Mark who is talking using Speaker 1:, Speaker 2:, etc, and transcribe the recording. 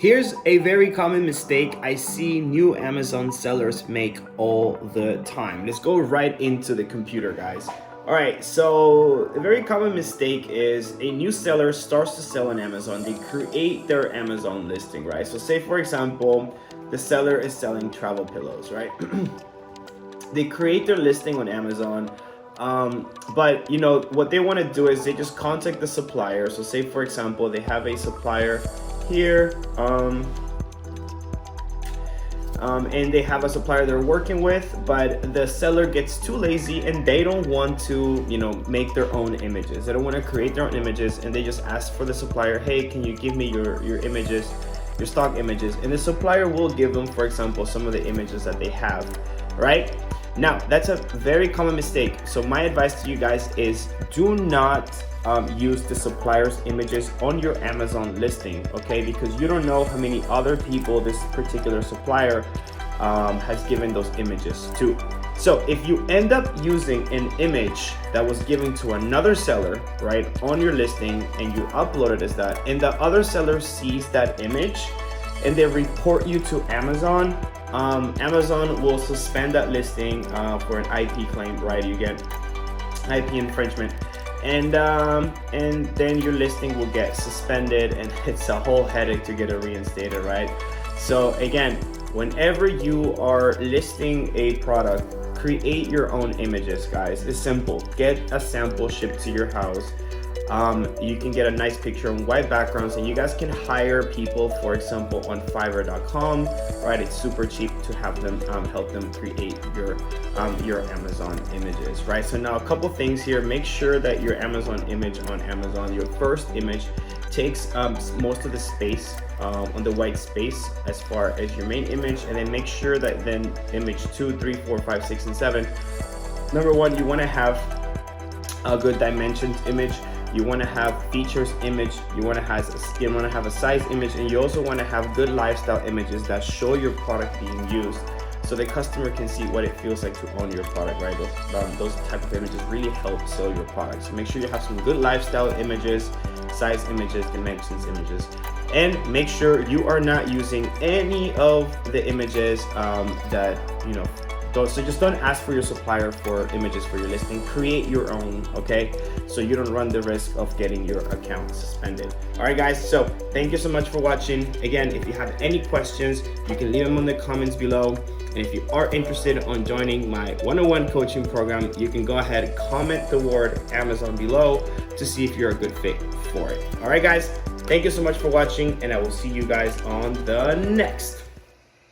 Speaker 1: Here's a very common mistake I see new Amazon sellers make all the time. Let's go right into the computer, guys. All right, so a very common mistake is a new seller starts to sell on Amazon. They create their Amazon listing, right? So say, for example, the seller is selling travel pillows, right? They create their listing on Amazon. But what they want to do is they just contact the supplier. So say, for example, they have a supplier here, and they have a supplier they're working with, but the seller gets too lazy and they don't want to make their own images. They don't want to create their own images, and they just ask for the supplier, hey, can you give me your images, your stock images? And the supplier will give them, for example, some of the images that they have, right? Now, that's a very common mistake. So my advice to you guys is do not use the supplier's images on your Amazon listing, okay? Because you don't know how many other people this particular supplier has given those images to. So if you end up using an image that was given to another seller, right, on your listing, and you upload it as that, and the other seller sees that image and they report you to Amazon, Amazon will suspend that listing for an IP claim, right? You get IP infringement, and then your listing will get suspended, and it's a whole headache to get it reinstated, right? So again, whenever you are listing a product, create your own images, guys. It's simple. Get a sample shipped to your house. You can get a nice picture on white backgrounds, and you guys can hire people, for example, on Fiverr.com, right? It's super cheap to have them help them create your Amazon images, right? So now a couple things here. Make sure that your Amazon image on Amazon, your first image, takes most of the space on the white space as far as your main image, and then make sure that then image 2, 3, 4, 5, 6, and 7. Number one, you want to have a good dimensions image. You want to have features image, you want to have a size image, and you also want to have good lifestyle images that show your product being used, so the customer can see what it feels like to own your product, right? Those type of images really help sell your product. So make sure you have some good lifestyle images, size images, dimensions images, and make sure you are not using any of the images so just don't ask for your supplier for images for your listing. Create your own, okay? So you don't run the risk of getting your account suspended. All right, guys, so thank you so much for watching. Again, if you have any questions, you can leave them in the comments below. And if you are interested on joining my one-on-one coaching program, you can go ahead and comment the word Amazon below to see if you're a good fit for it. All right, guys, thank you so much for watching, and I will see you guys on the next